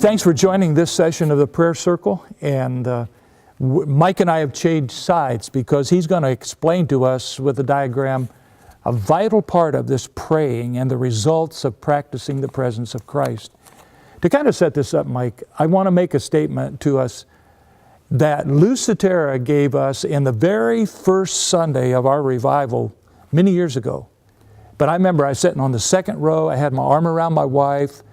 Thanks for joining this session of the Prayer Circle. And Mike and I have changed sides because he's going to explain to us with a diagram a vital part of this praying and the results of practicing the presence of Christ. To kind of set this up, Mike, I want to make a statement to us that Lucitera gave us in the very first Sunday of our revival many years ago. But I remember I was sitting on the second row, I had my arm around my wife,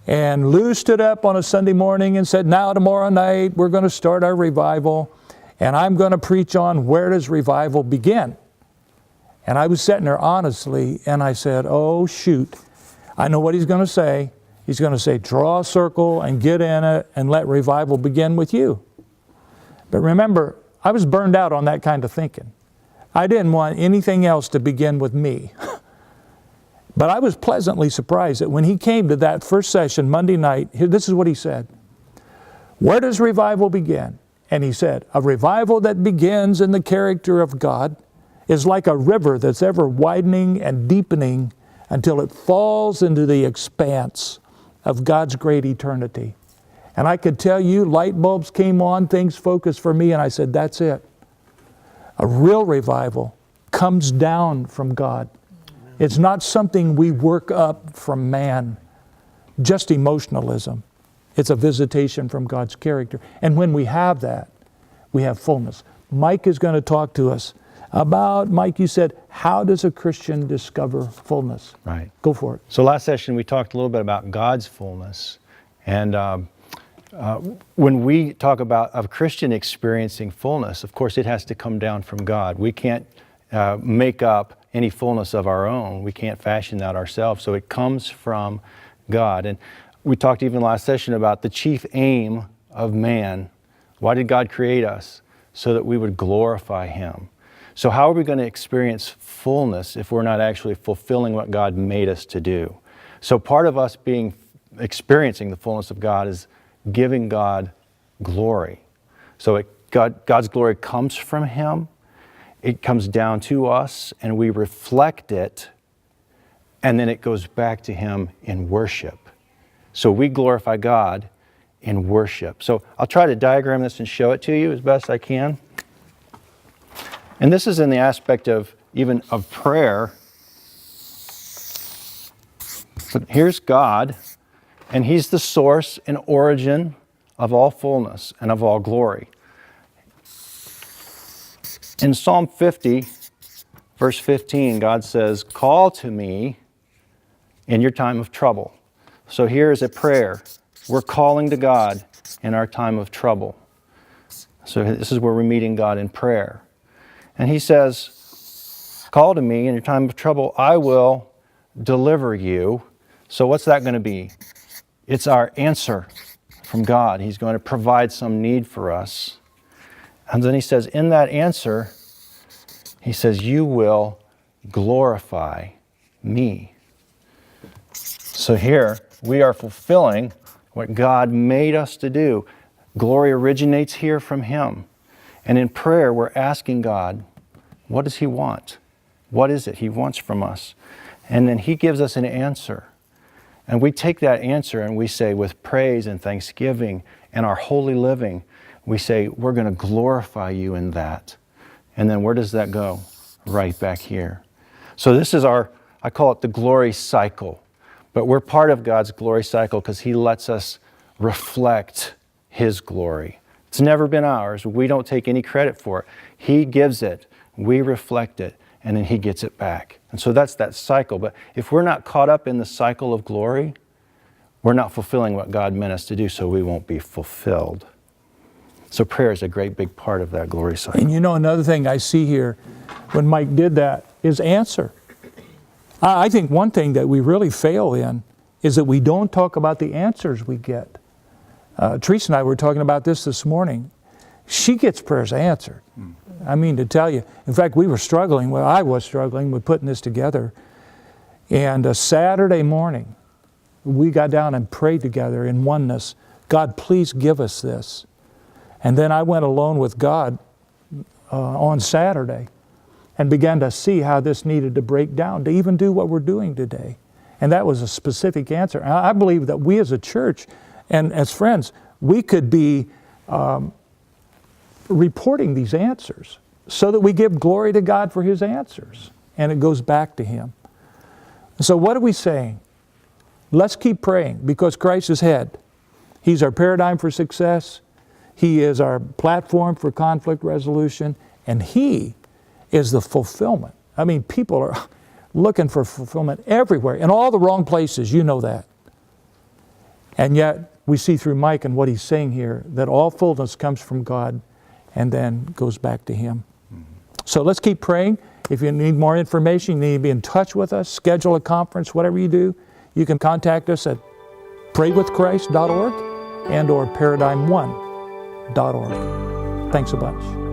and Lou stood up on a Sunday morning and said, now tomorrow night we're going to start our revival, and I'm going to preach on where does revival begin. And I was sitting there honestly, and I said, oh shoot, I know what he's going to say. He's going to say, draw a circle and get in it and let revival begin with you. But remember, I was burned out on that kind of thinking. I didn't want anything else to begin with me. But I was pleasantly surprised that when he came to that first session Monday night, this is what he said. Where does revival begin? And he said, a revival that begins in the character of God is like a river that's ever widening and deepening until it falls into the expanse of God's great eternity. And I could tell you, light bulbs came on, things focused for me, and I said, that's it. A real revival comes down from God. It's not something we work up from man, just emotionalism. It's a visitation from God's character. And when we have that, we have fullness. Mike is going to talk to us about, Mike, you said, how does a Christian discover fullness? Right. Go for it. So last session we talked a little bit about God's fullness. And when we talk about a Christian experiencing fullness, of course it has to come down from God. We can't make up any fullness of our own. We can't fashion that ourselves. So it comes from God. And we talked even last session about the chief aim of man. Why did God create us? So that we would glorify Him. So how are we going to experience fullness if we're not actually fulfilling what God made us to do? So part of us experiencing the fullness of God is giving God glory. So God's glory comes from Him. It comes down to us, and we reflect it, and then it goes back to Him in worship. So we glorify God in worship. So I'll try to diagram this and show it to you as best I can. And this is in the aspect of even of prayer. But here's God, and He's the source and origin of all fullness and of all glory. In Psalm 50, verse 15, God says, call to me in your time of trouble. So here is a prayer. We're calling to God in our time of trouble. So this is where we're meeting God in prayer. And He says, call to me in your time of trouble, I will deliver you. So what's that going to be? It's our answer from God. He's going to provide some need for us. And then He says, in that answer, He says, you will glorify me. So here, we are fulfilling what God made us to do. Glory originates here from Him. And in prayer, we're asking God, what does He want? What is it He wants from us? And then He gives us an answer. And we take that answer and we say, with praise and thanksgiving and our holy living, we say, we're going to glorify you in that. And then where does that go? Right back here. So this is I call it the glory cycle. But we're part of God's glory cycle because He lets us reflect His glory. It's never been ours. We don't take any credit for it. He gives it. We reflect it. And then He gets it back. And so that's that cycle. But if we're not caught up in the cycle of glory, we're not fulfilling what God meant us to do, so we won't be fulfilled. So prayer is a great big part of that glory cycle. And you know, another thing I see here when Mike did that is answer. I think one thing that we really fail in is that we don't talk about the answers we get. Teresa and I were talking about this morning. She gets prayers answered. I mean, to tell you. In fact, I was struggling with putting this together. And a Saturday morning, we got down and prayed together in oneness. God, please give us this. And then I went alone with God on Saturday and began to see how this needed to break down to even do what we're doing today. And that was a specific answer. And I believe that we as a church And as friends, we could be reporting these answers so that we give glory to God for His answers. And it goes back to Him. So what are we saying? Let's keep praying because Christ is head. He's our paradigm for success. He is our platform for conflict resolution. And He is the fulfillment. I mean, people are looking for fulfillment everywhere, in all the wrong places, you know that. And yet, we see through Mike and what he's saying here that all fullness comes from God and then goes back to Him. So let's keep praying. If you need more information, you need to be in touch with us, schedule a conference, whatever you do, you can contact us at praywithchrist.org and or paradigm1.org. Thanks a bunch.